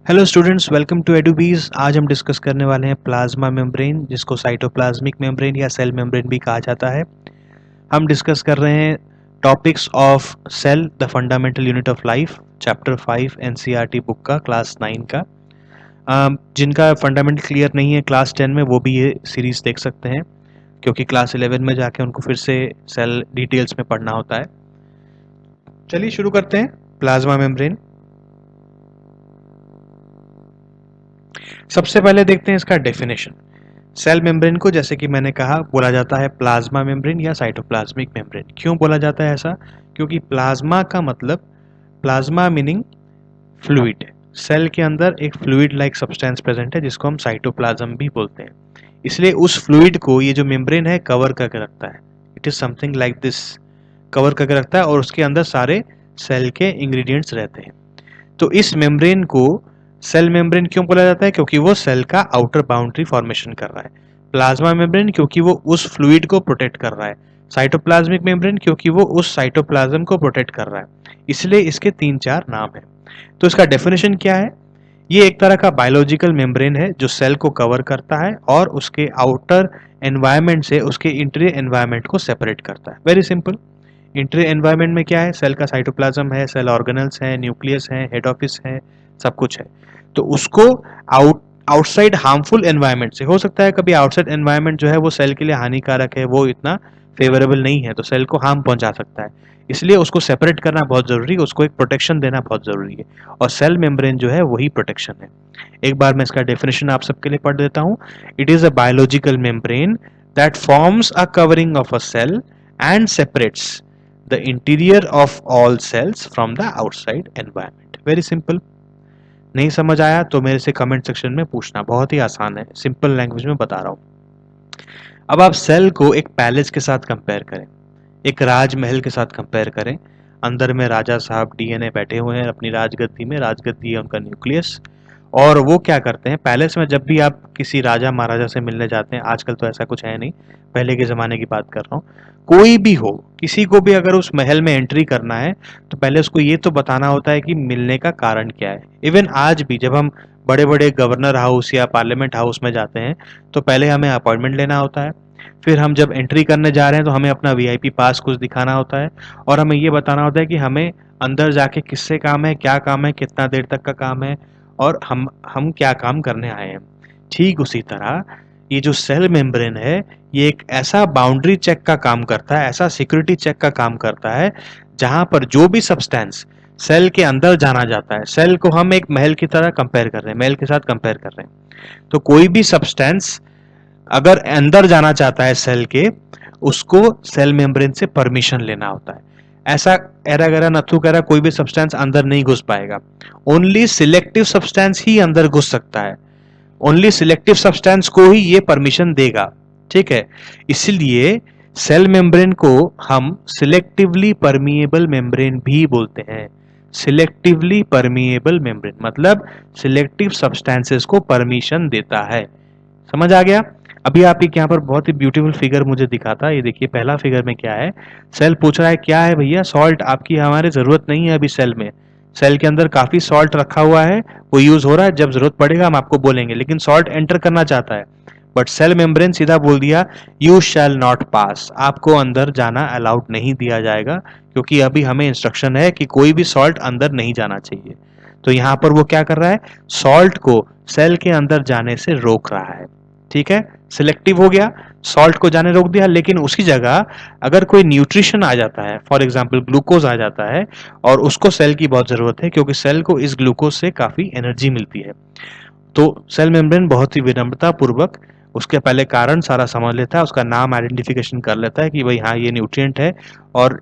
Hello students, welcome to Edubeez. आज हम discuss करने वाले हैं प्लाज्मा मेम्ब्रेन, जिसको साइटोप्लाज्मिक मेम्ब्रेन या सेल मेम्ब्रेन भी कहा जाता है। हम डिस्कस कर रहे हैं topics of cell, the fundamental unit of life, chapter 5 NCERT book का, क्लास 9 का। जिनका फंडामेंटल क्लियर नहीं है क्लास 10 में, वो भी ये सीरीज देख सकते हैं, क्योंकि क्लास 11 में जाके उनको फिर से सेल डिटेल्स में पढ़ना होता है। चलिए शुरू करते हैं। प्लाज्मा मेम्ब्रेन, सबसे पहले देखते हैं इसका डेफिनेशन। सेल मेम्ब्रेन को, जैसे कि मैंने कहा, बोला जाता है प्लाज्मा मेम्ब्रेन या साइटोप्लाज्मिक मेम्ब्रेन। क्यों बोला जाता है ऐसा? क्योंकि प्लाज्मा का मतलब, प्लाज्मा मीनिंग फ्लूइड। सेल के अंदर एक फ्लूइड लाइक सब्सटेंस प्रेजेंट है, जिसको हम साइटोप्लाज्म भी बोलते हैं। इसलिए उस फ्लूइड को ये जो मेम्ब्रेन है कवर करके रखता है। It is something like this, cover करके रखता है, और उसके अंदर सारे सेल के इंग्रेडिएंट्स रहते हैं। तो इस मेम्ब्रेन को सेल मेम्ब्रेन क्यों बोला जाता है? क्योंकि वो सेल का आउटर बाउंड्री फॉर्मेशन कर रहा है। प्लाज्मा मेम्ब्रेन क्योंकि वो उस फ्लूइड को प्रोटेक्ट कर रहा है। साइटोप्लाज्मिक मेम्ब्रेन क्योंकि वो उस साइटोप्लाज्म को प्रोटेक्ट कर रहा है। इसलिए इसके 3-4 नाम हैं। तो इसका डेफिनेशन क्या है? ये एक तरह का बायोलॉजिकल मेम्ब्रेन है जो सेल को कवर करता है और उसके आउटर एनवायरनमेंट से उसके इंटीरियर एनवायरनमेंट को सेपरेट करता है। Very simple. इंटीरियर एनवायरनमेंट में क्या है? सेल का साइटोप्लाज्म है, सेल ऑर्गेनल्स हैं, न्यूक्लियस है, हेड ऑफिस है, सब कुछ है। तो उसको आउटसाइड हार्मफुल एनवायरनमेंट से, हो सकता है कभी आउटसाइड एनवायरनमेंट जो है वो सेल के लिए हानिकारक है, वो इतना फेवरेबल नहीं है, तो सेल को हार्म पहुंचा सकता है। इसलिए उसको सेपरेट करना बहुत जरूरी है, उसको एक प्रोटेक्शन देना बहुत जरूरी है, और सेल मेम्ब्रेन जो है वही प्रोटेक्शन है। एक बार मैं इसका डेफिनेशन आप सबके लिए पढ़ देता हूँ। It is a biological membrane that forms a covering of a cell and separates the interior of all cells from the outside environment. Very simple. नहीं समझ आया तो मेरे से कमेंट सेक्शन में पूछना, बहुत ही आसान है, सिंपल लैंग्वेज में बता रहा हूँ। अब आप सेल को एक पैलेस के साथ कंपेयर करें, एक राजमहल के साथ कंपेयर करें। अंदर में राजा साहब डीएनए बैठे हुए हैं अपनी राजगद्दी में, राजगद्दी है उनका न्यूक्लियस। और वो क्या करते हैं, पैलेस में जब भी आप किसी राजा महाराजा से मिलने जाते हैं, आजकल तो ऐसा कुछ है नहीं, पहले के ज़माने की बात कर रहा हूँ, कोई भी हो, किसी को भी अगर उस महल में एंट्री करना है तो पहले उसको ये तो बताना होता है कि मिलने का कारण क्या है। इवन आज भी जब हम बड़े बड़े गवर्नर हाउस या पार्लियामेंट हाउस में जाते हैं तो पहले हमें अपॉइंटमेंट लेना होता है। फिर हम जब एंट्री करने जा रहे हैं तो हमें अपना वीआईपी पास कुछ दिखाना होता है, और हमें ये बताना होता है कि हमें अंदर जाके किससे काम है, क्या काम है, कितना देर तक का काम है, और हम क्या काम करने आए हैं। ठीक उसी तरह ये जो सेल मेम्ब्रेन है, ये एक ऐसा बाउंड्री चेक का काम करता है, ऐसा सिक्योरिटी चेक का काम करता है, जहां पर जो भी सब्सटेंस सेल के अंदर जाना जाता है, सेल को हम एक महल की तरह कंपेयर कर रहे हैं, महल के साथ कंपेयर कर रहे हैं, तो कोई भी सब्सटेंस अगर अंदर जाना चाहता है सेल के, उसको सेल मेम्ब्रेन से परमिशन लेना होता है। ऐसा एरा गैरा नथु गैरा कोई भी सब्सटेंस अंदर नहीं घुस पाएगा। ओनली सिलेक्टिव सब्सटेंस ही अंदर घुस सकता है, ओनली सिलेक्टिव सब्सटेंस को ही ये परमिशन देगा। ठीक है, इसलिए सेल मेम्ब्रेन को हम सिलेक्टिवली परमिएबल मेम्ब्रेन भी बोलते हैं। सिलेक्टिवली परमिएबल मेम्ब्रेन मतलब सिलेक्टिव सब्सटेंसेस को परमिशन देता है। समझ आ गया? अभी आप एक यहाँ पर बहुत ही ब्यूटीफुल फिगर मुझे दिखा था, ये देखिए पहला फिगर में क्या है। सेल पूछ रहा है क्या है भैया? सॉल्ट आपकी हमारे जरूरत नहीं है अभी सेल में, सेल के अंदर काफी सॉल्ट रखा हुआ है, वो यूज हो रहा है, जब जरूरत पड़ेगा हम आपको बोलेंगे, लेकिन सॉल्ट एंटर करना चाहता है। बट सेल मेम्ब्रेन सीधा बोल दिया, यू शैल नॉट पास, आपको अंदर जाना अलाउड नहीं दिया जाएगा, क्योंकि अभी हमें इंस्ट्रक्शन है कि कोई भी सॉल्ट अंदर नहीं जाना चाहिए। तो यहाँ पर वो क्या कर रहा है, सॉल्ट को सेल के अंदर जाने से रोक रहा है। ठीक है, सिलेक्टिव हो गया, सॉल्ट को जाने रोक दिया, लेकिन उसी जगह अगर कोई न्यूट्रिशन आ जाता है, फॉर एग्जांपल ग्लूकोज आ जाता है, और उसको सेल की बहुत जरूरत है, क्योंकि सेल को इस ग्लूकोज से काफी एनर्जी मिलती है, तो सेल मेम्ब्रेन बहुत ही विनम्रता पूर्वक उसके पहले कारण सारा समझ लेता है, उसका नाम आइडेंटिफिकेशन कर लेता है कि भाई हाँ ये न्यूट्रिएंट है, और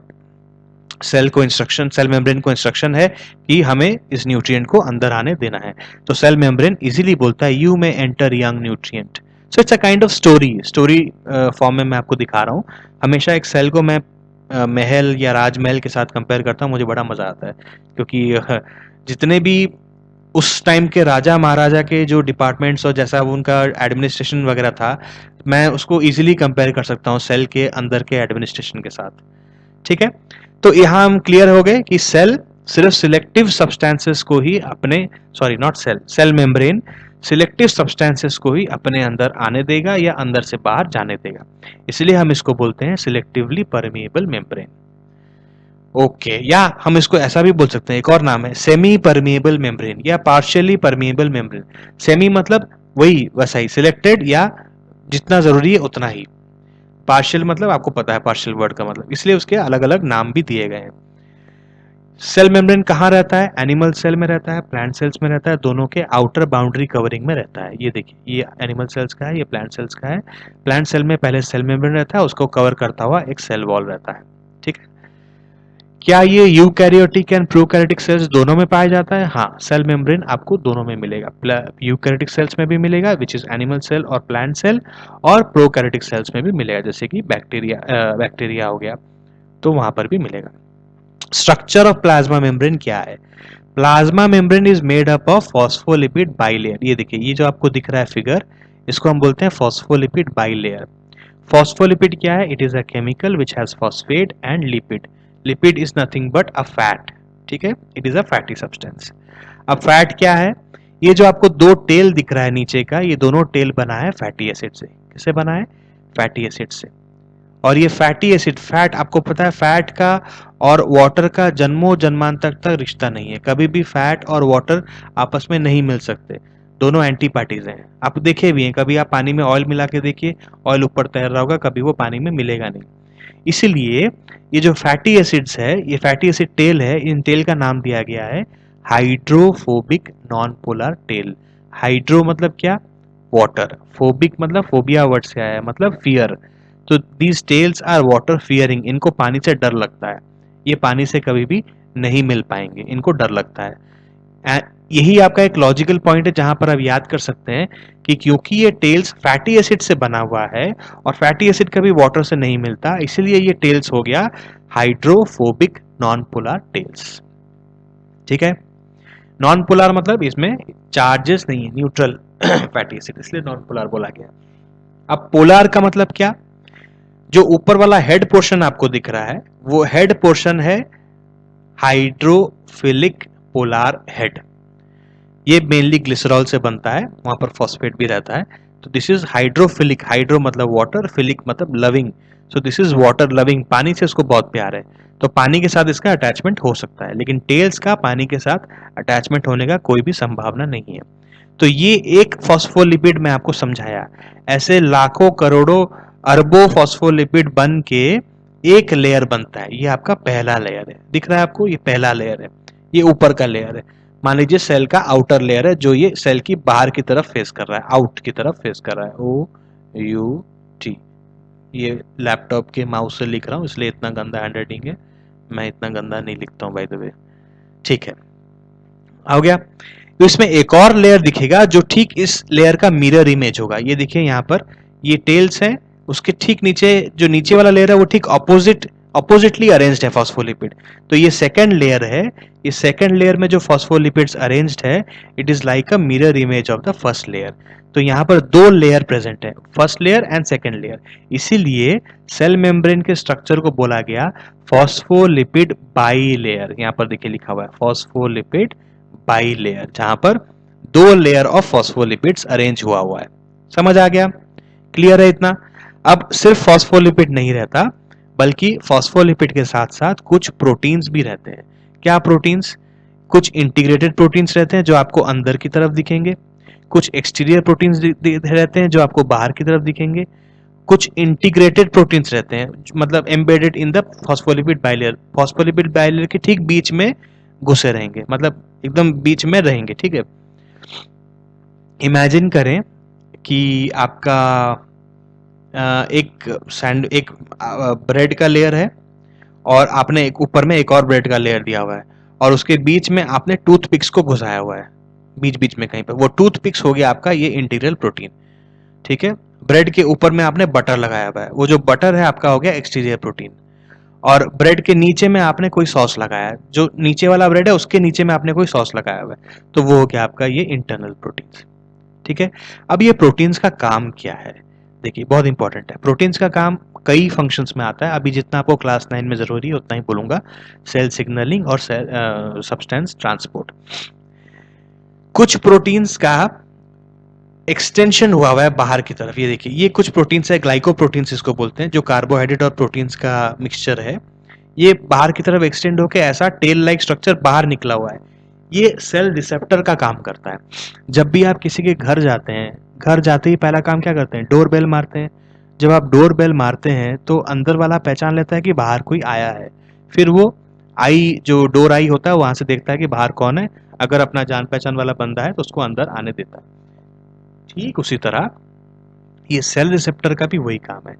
सेल को इंस्ट्रक्शन, सेल मेम्ब्रेन को इंस्ट्रक्शन है कि हमें इस न्यूट्रिएंट को अंदर आने देना है। तो सेल मेम्ब्रेन इजीली बोलता है you may enter young nutrient. So it's a kind of story form में मैं आपको दिखा रहा हूँ। हमेशा एक सेल को मैं महल या राजमहल के साथ कंपेयर करता हूँ, मुझे बड़ा मजा आता है, क्योंकि जितने भी उस टाइम के राजा महाराजा के जो डिपार्टमेंट्स और जैसा उनका एडमिनिस्ट्रेशन वगैरह था, मैं उसको इजीली कंपेयर कर सकता हूँ सेल के अंदर के एडमिनिस्ट्रेशन के साथ। ठीक है, तो यहाँ हम क्लियर हो गए कि सेल सिर्फ सिलेक्टिव सब्सटेंसेस को ही अपने, sorry not cell, cell membrane selective substances को ही अपने अंदर आने देगा या अंदर से बाहर जाने देगा, इसलिए हम इसको बोलते हैं सिलेक्टिवली परमिएबल मेम्ब्रेन। ओके, या हम इसको ऐसा भी बोल सकते हैं, एक और नाम है सेमी परमिएबल मेम्ब्रेन या पार्शियली परमिएबल मेम्ब्रेन। सेमी मतलब वही वैसा ही, सिलेक्टेड या जितना जरूरी है उतना ही। पार्शियल मतलब आपको पता है पार्शियल वर्ड का मतलब, इसलिए उसके अलग अलग नाम भी दिए गए हैं। सेल मेम्ब्रेन कहाँ रहता है? एनिमल सेल में रहता है, प्लांट सेल्स में रहता है, दोनों के आउटर बाउंड्री कवरिंग में रहता है। ये देखिए, ये एनिमल सेल्स का है, ये प्लांट सेल्स का है। प्लांट सेल में पहले सेल मेम्ब्रेन रहता है, उसको कवर करता हुआ एक सेल वॉल रहता है। ठीक है, क्या ये यूकैरियोटिक एंड प्रोकैरियोटिक सेल्स दोनों में पाया जाता है? हाँ, सेल मेम्ब्रेन आपको दोनों में मिलेगा। यूकैरियोटिक सेल्स में भी मिलेगा विच इज एनिमल सेल और प्लांट सेल, और प्रोकैरियोटिक सेल्स में भी मिलेगा जैसे कि बैक्टीरिया हो गया, तो वहां पर भी मिलेगा। स्ट्रक्चर ऑफ प्लाज्मा मेम्ब्रेन क्या है? Plasma membrane is made up of phospholipid bilayer. ये देखिए, ये जो आपको दिख रहा है फिगर, इसको हम बोलते हैं फॉस्फोलिपिड बाइलेयर। फॉस्फोलिपिड क्या है? It is a chemical which has phosphate and lipid. Lipid is nothing but a fat. ठीक है, it is a fatty substance. अब फैट क्या है? ये जो आपको दो टेल दिख रहा है नीचे का, ये दोनों टेल बना है फैटी एसिड से। किससे बना है? फैटी एसिड से। और ये फैटी एसिड, फैट आपको पता है, फैट का और वाटर का जन्मों जन्मांतर तक रिश्ता नहीं है। कभी भी फैट और वाटर आपस में नहीं मिल सकते, दोनों एंटी पार्टीज हैं। आप देखे भी हैं, कभी आप पानी में ऑयल मिला के देखिए, ऑयल ऊपर तैर रहा होगा, कभी वो पानी में मिलेगा नहीं। इसीलिए ये जो फैटी एसिड्स है, ये फैटी एसिड टेल है, इन टेल का नाम दिया गया है hydrophobic non polar tail. Hydro मतलब क्या? वाटर। फोबिक मतलब फोबिया वर्ड से आया है, मतलब फियर। तो these tails are water fearing, इनको पानी से डर लगता है, ये पानी से कभी भी नहीं मिल पाएंगे, इनको डर लगता है। यही आपका एक लॉजिकल पॉइंट है जहां पर आप याद कर सकते हैं कि क्योंकि ये टेल्स फैटी एसिड से बना हुआ है और फैटी एसिड कभी वाटर से नहीं मिलता, इसलिए ये टेल्स हो गया हाइड्रोफोबिक नॉन पोलर टेल्स। ठीक है, नॉन पोलर मतलब इसमें चार्जेस नहीं है, न्यूट्रल फैटी एसिड, इसलिए नॉन पोलर बोला गया। अब पोलर का मतलब क्या? जो ऊपर वाला हेड पोर्शन आपको दिख रहा है, वो हेड पोर्शन है हाइड्रोफिलिक पोलर हेड। ये मेनली ग्लिसरॉल से बनता है, वहां पर फॉस्फेट भी रहता है। तो दिस इज हाइड्रोफिलिक, हाइड्रो मतलब वाटर, फिलिक मतलब loving. So this is water loving, पानी से इसको बहुत प्यार है, तो पानी के साथ इसका अटैचमेंट हो सकता है, लेकिन टेल्स का पानी के साथ अटैचमेंट होने का कोई भी संभावना नहीं है। तो ये एक फॉस्फोलिपिड मैं आपको समझाया, ऐसे लाखों करोड़ों अरबों फॉस्फोलिपिड बन के एक लेयर बनता है। ये आपका पहला लेयर है, दिख रहा है आपको, ये पहला लेयर है, ये ऊपर का लेयर है। मान लीजिए सेल का आउटर लेयर है, जो ये सेल की बाहर की तरफ फेस कर रहा है, आउट की तरफ फेस कर रहा है, ओ यू टी। ये लैपटॉप के माउस से लिख रहा हूँ, इसलिए इतना गंदा हैंडराइटिंग है, मैं इतना गंदा नहीं लिखता हूँ बाय द वे। ठीक है, हो गया। तो इसमें एक और लेयर दिखेगा जो ठीक इस लेयर का मिरर इमेज होगा। ये देखिए यहाँ पर, ये टेल्स है, उसके ठीक नीचे जो नीचे वाला लेयर है वो ठीक ऑपोजिटली अरेंज्ड है फॉस्फोलिपिड। तो ये सेकंड लेयर है, इस सेकंड लेयर में जो फॉस्फोलिपिड्स अरेंज्ड है, it is like a mirror image of the first layer. तो यहाँ पर दो लेयर प्रेजेंट है, first layer and second layer. इसीलिए सेल मेम्ब्रेन के स्ट्रक्चर को बोला गया फॉस्फोलिपिड बाइलेयर। यहाँ पर देखिए लिखा हुआ है फॉस्फोलिपिड बाइलेयर, जहां पर दो लेयर ऑफ फॉस्फोलिपिड्स अरेंज हुआ है। समझ आ गया? क्लियर है इतना? अब सिर्फ फॉस्फोलिपिड नहीं रहता, बल्कि फॉस्फोलिपिड के साथ साथ कुछ प्रोटीन्स भी रहते हैं। क्या प्रोटीन्स? कुछ इंटीग्रेटेड प्रोटीन्स रहते हैं जो आपको अंदर की तरफ दिखेंगे, कुछ एक्सटीरियर प्रोटीन्स रहते हैं जो आपको बाहर की तरफ दिखेंगे, कुछ इंटीग्रेटेड प्रोटीन्स रहते हैं मतलब embedded in the phospholipid bilayer, phospholipid bilayer के ठीक बीच में घुसे रहेंगे, मतलब एकदम बीच में रहेंगे। ठीक है, इमेजिन करें कि आपका एक ब्रेड का लेयर है, और आपने एक ऊपर में एक और ब्रेड का लेयर दिया हुआ है, और उसके बीच में आपने टूथपिक्स को घुसाया हुआ है बीच बीच में कहीं पर। वो टूथपिक्स हो गया आपका ये इंटीरियर प्रोटीन। ठीक है, ब्रेड के ऊपर में आपने बटर लगाया हुआ है, वो जो बटर है आपका हो गया एक्सटीरियर प्रोटीन। और ब्रेड के नीचे में आपने कोई सॉस लगाया है, जो नीचे वाला ब्रेड है उसके नीचे में आपने कोई सॉस लगाया हुआ है, तो वो हो गया आपका ये इंटरनल प्रोटीन्स। ठीक है, अब ये प्रोटीन्स का काम क्या है? देखिए बहुत इंपॉर्टेंट है, प्रोटीन्स का काम कई फंक्शंस में आता है, अभी जितना आपको क्लास 9 में जरूरी है उतना ही बोलूंगा। सेल सिग्नलिंग और सेल सब्सटेंस ट्रांसपोर्ट। कुछ प्रोटीन्स का एक्सटेंशन हुआ है बाहर की तरफ, ये देखिए ये कुछ प्रोटीन्स है, ग्लाइकोप्रोटीन्स इसको बोलते हैं, जो कार्बोहाइड्रेट और प्रोटीन्स का मिक्सचर है। ये बाहर की तरफ एक्सटेंड होकर ऐसा टेल लाइक स्ट्रक्चर बाहर निकला हुआ है, ये सेल रिसेप्टर का काम करता है। जब भी आप किसी के घर जाते हैं, घर जाते ही पहला काम क्या करते हैं, डोर बेल मारते हैं। जब आप डोर बेल मारते हैं तो अंदर वाला पहचान लेता है कि बाहर कोई आया है, फिर वो आई जो डोर आई होता है वहां से देखता है कि बाहर कौन है, अगर अपना जान पहचान वाला बंदा है तो उसको अंदर आने देता है। ठीक उसी तरह ये सेल रिसेप्टर का भी वही काम है।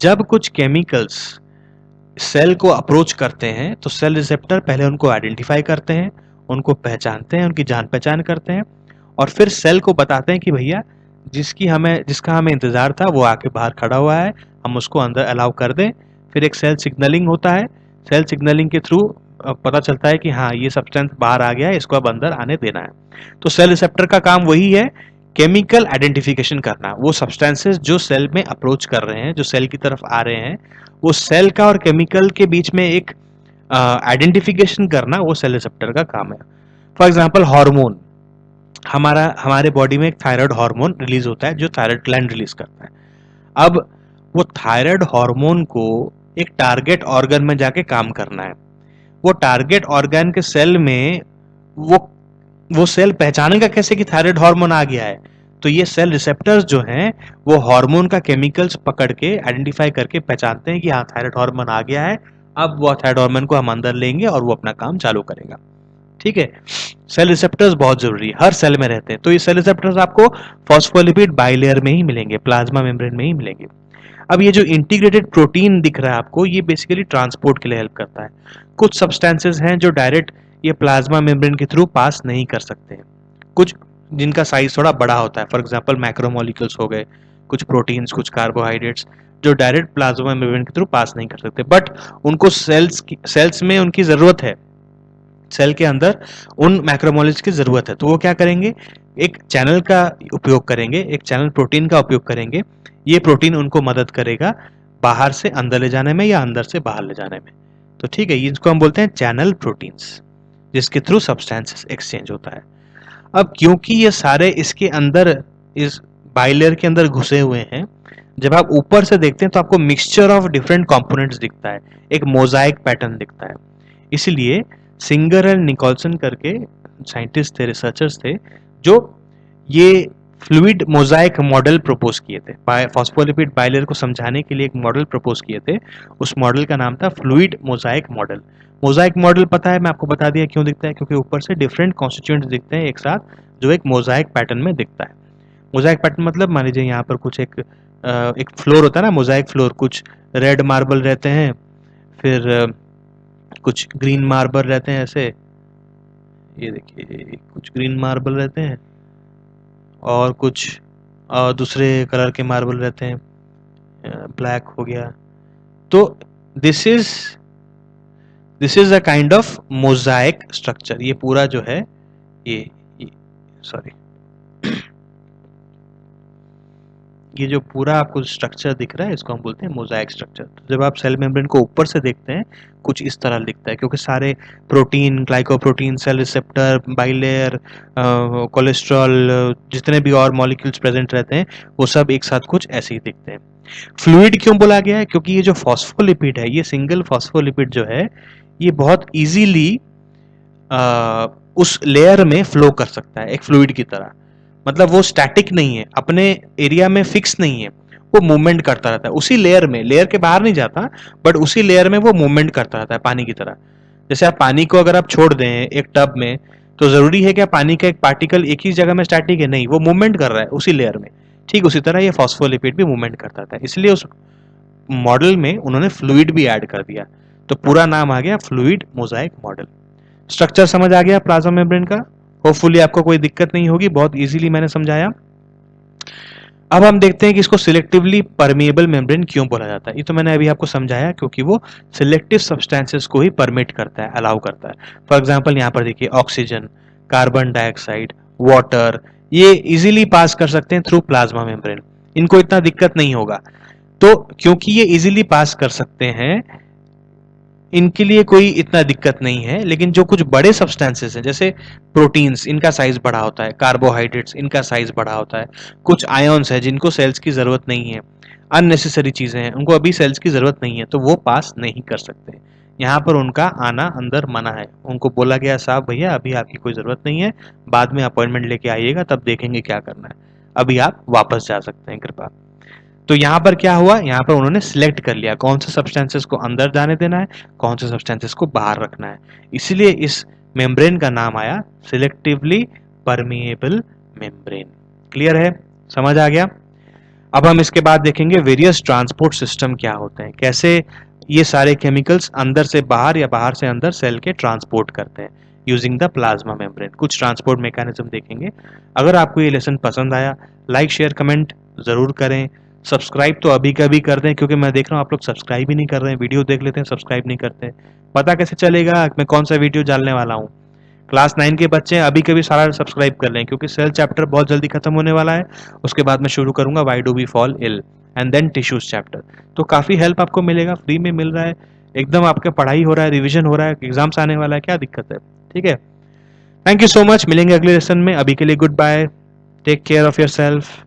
जब कुछ केमिकल्स सेल को अप्रोच करते हैं तो सेल रिसेप्टर पहले उनको आइडेंटिफाई करते हैं, उनको पहचानते हैं, उनकी जान पहचान करते हैं, और फिर सेल को बताते हैं कि भैया जिसका हमें इंतजार था वो आके बाहर खड़ा हुआ है, हम उसको अंदर अलाउ कर दें। फिर एक सेल सिग्नलिंग होता है, सेल सिग्नलिंग के थ्रू पता चलता है कि हाँ ये सब्सटेंस बाहर आ गया है, इसको अब अंदर आने देना है। तो सेल रिसेप्टर का काम वही है, केमिकल आइडेंटिफिकेशन करना। वो सब्सटेंसेस जो सेल में अप्रोच कर रहे हैं, जो सेल की तरफ आ रहे हैं, वो सेल का और केमिकल के बीच में एक आइडेंटिफिकेशन करना, वो सेल रिसेप्टर का काम है। फॉर एग्जांपल हार्मोन, हमारे बॉडी में एक थायराइड हार्मोन रिलीज होता है जो थायराइड ग्लैंड रिलीज करता है। अब वो थायराइड हार्मोन को एक टारगेट ऑर्गन में जाके काम करना है। वो टारगेट ऑर्गन के सेल में वो सेल पहचानेगा कैसे कि थायराइड हार्मोन आ गया है, तो ये सेल रिसेप्टर्स जो हैं वो हार्मोन का केमिकल्स पकड़ के आइडेंटिफाई करके पहचानते हैं कि हाँ थायराइड हार्मोन आ गया है, अब वो थायराइड हार्मोन को हम अंदर लेंगे और वो अपना काम चालू करेगा। ठीक है, सेल रिसेप्टर्स बहुत जरूरी है, हर सेल में रहते हैं। तो ये सेल रिसेप्टर्स आपको फॉस्फोलिपिड बाइलेयर में ही मिलेंगे, प्लाज्मा मेम्ब्रेन में ही मिलेंगे। अब ये जो इंटीग्रेटेड प्रोटीन दिख रहा है आपको, ये बेसिकली ट्रांसपोर्ट के लिए हेल्प करता है। कुछ सब्सटेंसेस हैं जो डायरेक्ट ये प्लाज्मा मेम्ब्रेन के थ्रू पास नहीं कर सकते हैं, कुछ जिनका साइज थोड़ा बड़ा होता है, फॉर एग्जांपल मैक्रोमोलिक्यूल्स हो गए, कुछ प्रोटीन्स, कुछ कार्बोहाइड्रेट्स, जो डायरेक्ट प्लाज्मा मेम्ब्रेन के थ्रू पास नहीं कर सकते, बट उनको सेल्स में उनकी जरूरत है, सेल के अंदर उन मैक्रोमोलिक्यूल्स की जरूरत है। तो वो क्या करेंगे, एक चैनल का उपयोग करेंगे, एक चैनल प्रोटीन का उपयोग करेंगे। ये प्रोटीन उनको मदद करेगा बाहर से अंदर ले जाने में या अंदर से बाहर ले जाने में। तो ठीक है, इसको हम बोलते हैं चैनल प्रोटीन्स, जिसके थ्रू सब्सटेंसेस एक्सचेंज होता है। अब क्योंकि ये सारे इसके अंदर, इस बाइलेयर के अंदर घुसे हुए हैं, जब आप ऊपर से देखते हैं तो आपको मिक्सचर ऑफ डिफरेंट कंपोनेंट्स दिखता है, एक मोजाइक पैटर्न दिखता है। इसलिए सिंगर एंड निकोलसन करके साइंटिस्ट थे, रिसर्चर्स थे, जो ये फ्लूइड मोजाइक मॉडल प्रपोज किए थे, फॉस्फोलिपिड बाइलेयर को समझाने के लिए एक मॉडल प्रपोज किए थे। उस मॉडल का नाम था fluid Mosaic model. Mosaic model पता है, मैं आपको बता दिया क्यों दिखता है, क्योंकि ऊपर से डिफरेंट कॉन्स्टिट्यूएंट्स दिखते हैं एक साथ, जो एक मोजाइक पैटर्न में दिखता है। मोजाइक पैटर्न मतलब मान लीजिए यहाँ पर कुछ एक फ्लोर होता है ना, मोजाइक फ्लोर, कुछ रेड मार्बल रहते हैं, फिर कुछ ग्रीन मार्बल रहते हैं ऐसे, ये देखिए कुछ ग्रीन मार्बल रहते हैं और कुछ दूसरे कलर के मार्बल रहते हैं, ब्लैक हो गया। तो this is a kind of Mosaic structure. ये पूरा जो है ये सॉरी ये जो पूरा आपको स्ट्रक्चर दिख रहा है इसको हम बोलते हैं मोजाइक स्ट्रक्चर। तो जब आप सेल मेम्ब्रेन को ऊपर से देखते हैं कुछ इस तरह दिखता है, क्योंकि सारे protein, glycoprotein, cell receptor, bilayer, cholesterol, जितने भी और मॉलिक्यूल्स प्रेजेंट रहते हैं वो सब एक साथ कुछ ऐसे ही दिखते हैं। फ्लूइड क्यों बोला गया है, क्योंकि ये जो फॉस्फोलिपिड है, ये सिंगल फॉस्फोलिपिड जो है, ये बहुत इजीली उस लेयर में फ्लो कर सकता है एक फ्लूइड की तरह। मतलब वो स्टैटिक नहीं है, अपने एरिया में फिक्स नहीं है, वो मूवमेंट करता रहता है उसी लेयर में, लेयर के बाहर नहीं जाता, बट उसी लेयर में वो मूवमेंट करता रहता है पानी की तरह। जैसे आप पानी को अगर आप छोड़ दें एक टब में, तो जरूरी है कि पानी का एक पार्टिकल एक ही जगह में स्टैटिक है, नहीं, वो मूवमेंट कर रहा है उसी लेयर में। ठीक उसी तरह ये फॉस्फोलिपिड भी मूवमेंट करता था, इसलिए उस मॉडल में उन्होंने फ्लूइड भी ऐड कर दिया, तो पूरा नाम आ गया फ्लूइड मोजाइक मॉडल। स्ट्रक्चर समझ आ गया प्लाज्मा मेम्ब्रेन का, होपफुली आपको कोई दिक्कत नहीं होगी, बहुत इजीली मैंने समझाया। अब हम देखते हैं कि इसको सिलेक्टिवली परमिएबल मेम्ब्रेन क्यों बोला जाता है। ये तो मैंने अभी आपको समझाया, क्योंकि वो सिलेक्टिव सब्सटेंसेस को ही परमिट करता है, अलाउ करता है। फॉर एग्जांपल यहाँ पर देखिए ऑक्सीजन, कार्बन डाइऑक्साइड, वाटर, ये इजीली पास कर सकते हैं थ्रू प्लाज्मा मेम्ब्रेन। इनको इतना दिक्कत नहीं होगा। तो क्योंकि ये इजीली पास कर सकते हैं, इनके लिए कोई इतना दिक्कत नहीं है। लेकिन जो कुछ बड़े सब्सटेंसेस हैं, जैसे प्रोटीन्स, इनका साइज बड़ा होता है, कार्बोहाइड्रेट्स, इनका साइज बड़ा होता है, कुछ आयन्स है जिनको सेल्स की जरूरत नहीं है, अननेसेसरी चीजें हैं उनको अभी सेल्स की जरूरत नहीं है, तो वो पास नहीं कर सकते। यहाँ पर उनका आना अंदर मना है। उनको बोला गया साहब भैया अभी आपकी कोई जरूरत नहीं है, बाद में अपॉइंटमेंट लेके आइएगा तब देखेंगे क्या करना है, अभी आप वापस जा सकते हैं कृपा। तो यहाँ पर क्या हुआ, यहाँ पर उन्होंने सिलेक्ट कर लिया कौन से सब्सटेंसेस को अंदर जाने देना है, कौन से सब्सटेंसेस को बाहर रखना है। इसलिए इस मेम्ब्रेन का नाम आया सिलेक्टिवली परमिएबल मेम्ब्रेन। क्लियर है, समझ आ गया। अब हम इसके बाद देखेंगे वेरियस ट्रांसपोर्ट सिस्टम क्या होते हैं, कैसे ये सारे केमिकल्स अंदर से बाहर या बाहर से अंदर सेल के ट्रांसपोर्ट करते हैं यूजिंग द प्लाज्मा मेम्ब्रेन। कुछ ट्रांसपोर्ट मैकेनिज्म देखेंगे। अगर आपको ये लेसन पसंद आया, लाइक शेयर कमेंट जरूर करें। सब्सक्राइब तो अभी का भी कर दें, क्योंकि मैं देख रहा हूँ आप लोग सब्सक्राइब ही नहीं कर रहे हैं, वीडियो देख लेते हैं सब्सक्राइब नहीं करते हैं। पता कैसे चलेगा मैं कौन सा वीडियो डालने वाला हूँ। क्लास 9 के बच्चे अभी कभी सारा सब्सक्राइब कर लें, क्योंकि सेल चैप्टर बहुत जल्दी खत्म होने वाला है। उसके बाद मैं शुरू करूंगा why do we fall ill and then tissues chapter. तो काफी हेल्प आपको मिलेगा, फ्री में मिल रहा है, एकदम आपका पढ़ाई हो रहा है, रिवीजन हो रहा है, एग्जाम्स आने वाला है, क्या दिक्कत है। ठीक है, थैंक यू सो मच, मिलेंगे अगले लेसन में। अभी के लिए goodbye, take care of your self.